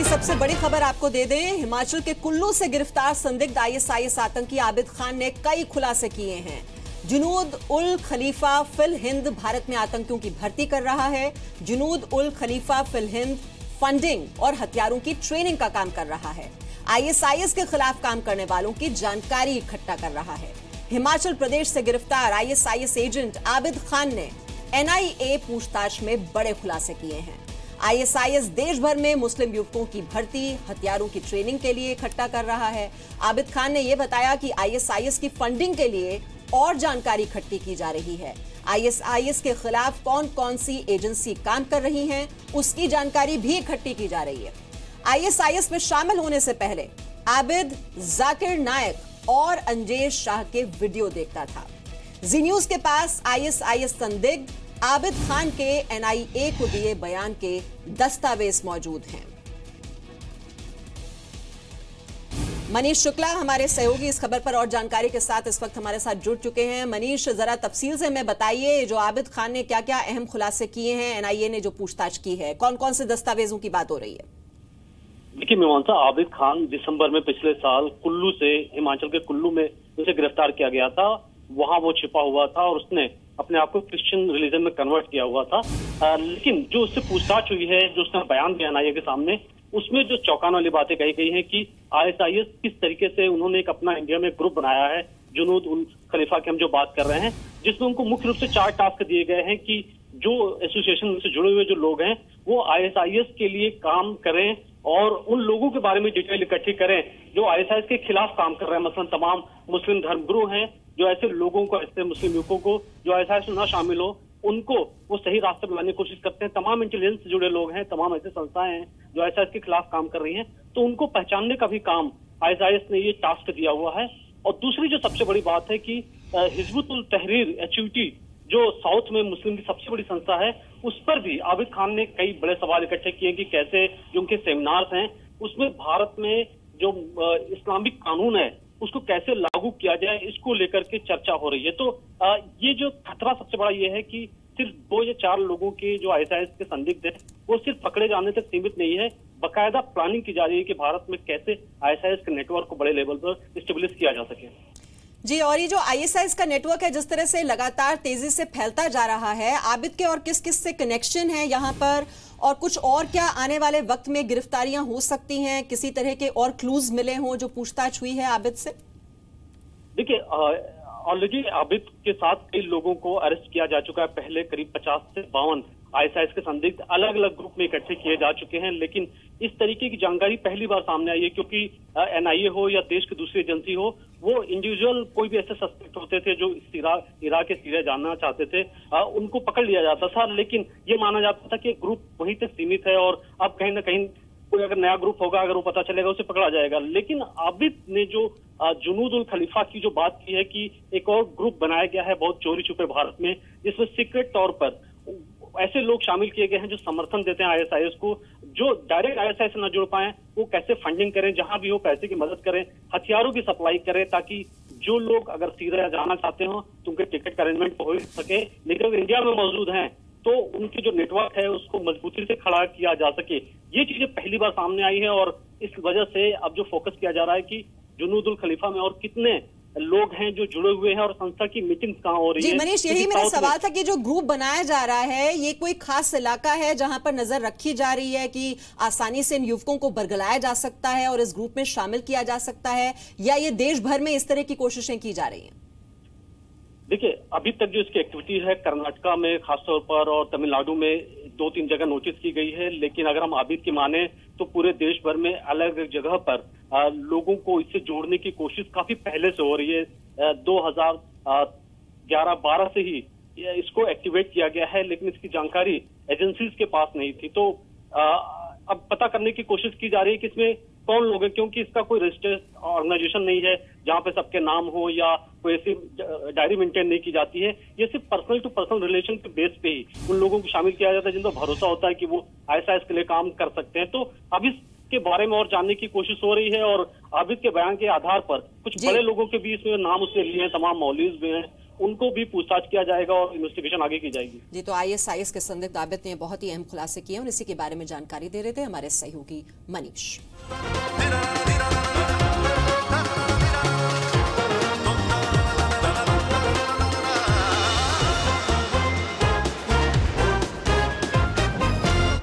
सबसे बड़ी खबर आपको दे दें, हिमाचल के कुल्लू से गिरफ्तार संदिग्ध आईएसआईएस आतंकी आबिद खान ने कई खुलासे किए हैं। जुनूद उल खलीफा फिल हिंद भारत में आतंकियों की भर्ती कर रहा है। जुनूद उल खलीफा फिल हिंद फंडिंग और हथियारों की ट्रेनिंग का काम कर रहा है। आईएसआईएस के खिलाफ काम करने वालों की जानकारी इकट्ठा कर रहा है। हिमाचल प्रदेश से गिरफ्तार आईएसआईएस एजेंट आबिद खान ने एनआईए पूछताछ में बड़े खुलासे किए हैं। आईएसआईएस देश भर में मुस्लिम युवकों की भर्ती, हथियारों की ट्रेनिंग के लिए इकट्ठा कर रहा है। आबिद खान ने यह बताया कि आईएसआईएस की फंडिंग के लिए और जानकारी इकट्ठी की जा रही है। आईएसआईएस के खिलाफ कौन कौन सी एजेंसी काम कर रही हैं, उसकी जानकारी भी इकट्ठी की जा रही है। आईएसआईएस में शामिल होने से पहले आबिद जाकिर नायक और अंजेश शाह के वीडियो देखता था। जी न्यूज के पास आईएसआईएस संदिग्ध आबिद खान के एनआईए को दिए बयान के दस्तावेज मौजूद हैं। मनीष शुक्ला हमारे सहयोगी इस खबर पर और जानकारी के साथ इस वक्त हमारे साथ जुड़ चुके हैं। मनीष, जरा तफसील से हमें बताइए, जो आबिद खान ने क्या क्या अहम खुलासे किए हैं, एनआईए ने जो पूछताछ की है, कौन कौन से दस्तावेजों की बात हो रही है? देखिए मीमांसा, आबिद खान दिसंबर में पिछले साल कुल्लू से, हिमाचल के कुल्लू में उसे गिरफ्तार किया गया था। वहां वो छिपा हुआ था और उसने अपने आप को क्रिश्चियन रिलीजन में कन्वर्ट किया हुआ था। लेकिन जो उससे पूछताछ हुई है, जो उसने बयान दिया एनआईए के सामने, उसमें जो चौंकाने वाली बातें कही गई हैं कि आईएसआईएस किस तरीके से उन्होंने एक अपना इंडिया में ग्रुप बनाया है, जुनूद उल खलीफा की हम जो बात कर रहे हैं, जिसमें उनको मुख्य रूप से 4 टास्क दिए गए हैं कि जो एसोसिएशन से जुड़े हुए जो लोग हैं वो आईएसआईएस के लिए काम करें और उन लोगों के बारे में डिटेल इकट्ठी करें जो आईएसआईएस के खिलाफ काम कर रहे हैं। मसलन तमाम मुस्लिम धर्मगुरु हैं जो ऐसे लोगों को, ऐसे मुस्लिम युवकों को जो आईएसआईएस में न शामिल हो, उनको वो सही रास्ते पर लाने की कोशिश करते हैं। तमाम इंटेलिजेंस से जुड़े लोग हैं, तमाम ऐसे संस्थाएं हैं जो आईएसआईएस के खिलाफ काम कर रही हैं, तो उनको पहचानने का भी काम आईएसआईएस ने ये टास्क दिया हुआ है। और दूसरी जो सबसे बड़ी बात है कि हिजबुल तहरीर HUT जो साउथ में मुस्लिम की सबसे बड़ी संस्था है, उस पर भी आबिद खान ने कई बड़े सवाल इकट्ठे किए कि कैसे जो उनके सेमिनार्स हैं उसमें भारत में जो इस्लामिक कानून है उसको कैसे लागू किया जाए, इसको लेकर के चर्चा हो रही है। तो ये जो खतरा सबसे बड़ा ये है कि सिर्फ 2 या 4 लोगों के जो आईएसआईएस के संदिग्ध हैं वो सिर्फ पकड़े जाने तक सीमित नहीं है, बाकायदा प्लानिंग की जा रही है कि भारत में कैसे आईएसआईएस के नेटवर्क को बड़े लेवल पर स्टेब्लिश किया जा सके। जी, और ये जो आईएसआईएस का नेटवर्क है जिस तरह से लगातार तेजी से फैलता जा रहा है, आबिद के और किस किस से कनेक्शन है यहाँ पर, और कुछ और क्या आने वाले वक्त में गिरफ्तारियां हो सकती हैं, किसी तरह के और क्लूज मिले हों जो पूछताछ हुई है आबिद से? देखिए, ऑलरेडी आबिद के साथ कई लोगों को अरेस्ट किया जा चुका है। पहले करीब 50 से 52 आईएसआईएस के संदिग्ध अलग अलग ग्रुप में इकट्ठे किए जा चुके हैं, लेकिन इस तरीके की जानकारी पहली बार सामने आई है क्योंकि एनआईए हो या देश की दूसरी एजेंसी हो, वो इंडिविजुअल कोई भी ऐसे सस्पेक्ट होते थे जो इराक के सीरिया जानना चाहते थे, उनको पकड़ लिया जाता था। लेकिन ये माना जाता था कि ग्रुप वहीं तक सीमित है और अब कहीं ना कहीं कोई अगर नया ग्रुप होगा, अगर वो पता चलेगा उसे पकड़ा जाएगा। लेकिन आबिद ने जो जुनूद उल खलीफा की जो बात की है कि एक और ग्रुप बनाया गया है बहुत चोरी छुपे भारत में, जिसमें सीक्रेट तौर पर ऐसे लोग शामिल किए गए हैं जो समर्थन देते हैं आईएसआईएस को, जो डायरेक्ट आईएसआईएस से न जुड़ पाए वो कैसे फंडिंग करें, जहां भी हो पैसे की मदद करें, हथियारों की सप्लाई करें, ताकि जो लोग अगर सीरिया जाना चाहते हो तो उनके टिकट का अरेंजमेंट हो सके, लेकिन अगर इंडिया में मौजूद हैं तो उनकी जो नेटवर्क है उसको मजबूती से खड़ा किया जा सके। ये चीजें पहली बार सामने आई है और इस वजह से अब जो फोकस किया जा रहा है कि जुनूद उल खलीफा में और कितने लोग हैं जो जुड़े हुए हैं और संस्था की मीटिंग कहाँ हो रही है। जी मनीष, यही मेरा सवाल था कि जो ग्रुप बनाया जा रहा है ये कोई खास इलाका है जहां पर नजर रखी जा रही है कि आसानी से इन युवकों को बरगलाया जा सकता है और इस ग्रुप में शामिल किया जा सकता है, या ये देश भर में इस तरह की कोशिशें की जा रही हैं? देखिए, अभी तक जो इसकी एक्टिविटी है कर्नाटका में खासतौर पर और तमिलनाडु में 2-3 जगह नोटिस की गई है, लेकिन अगर हम आबिद की माने तो पूरे देश भर में अलग अलग जगह पर लोगों को इससे जोड़ने की कोशिश काफी पहले से हो रही है। 2011-12 से ही इसको एक्टिवेट किया गया है, लेकिन इसकी जानकारी एजेंसीज के पास नहीं थी। तो अब पता करने की कोशिश की जा रही है कि इसमें कौन लोग हैं, क्योंकि इसका कोई रजिस्टर्ड ऑर्गेनाइजेशन नहीं है जहां पे सबके नाम हो या कोई ऐसी डायरी मेंटेन नहीं की जाती है। ये सिर्फ पर्सनल टू पर्सनल रिलेशन के बेस पे ही उन लोगों को शामिल किया जाता है जिनको भरोसा होता है कि वो आईएसआईएस के लिए काम कर सकते हैं। तो अब इसके बारे में और जानने की कोशिश हो रही है और आबिद के बयान के आधार पर कुछ बड़े लोगों के भी इसमें नाम उसने लिए हैं, तमाम मौलवीज भी हैं उनको भी पूछताछ किया जाएगा और इन्वेस्टिगेशन आगे की जाएगी। जी, तो आईएसआईएस के संदिग्ध आबिद ने बहुत ही अहम खुलासे किए और इसी के बारे में जानकारी दे रहे थे हमारे सहयोगी मनीष।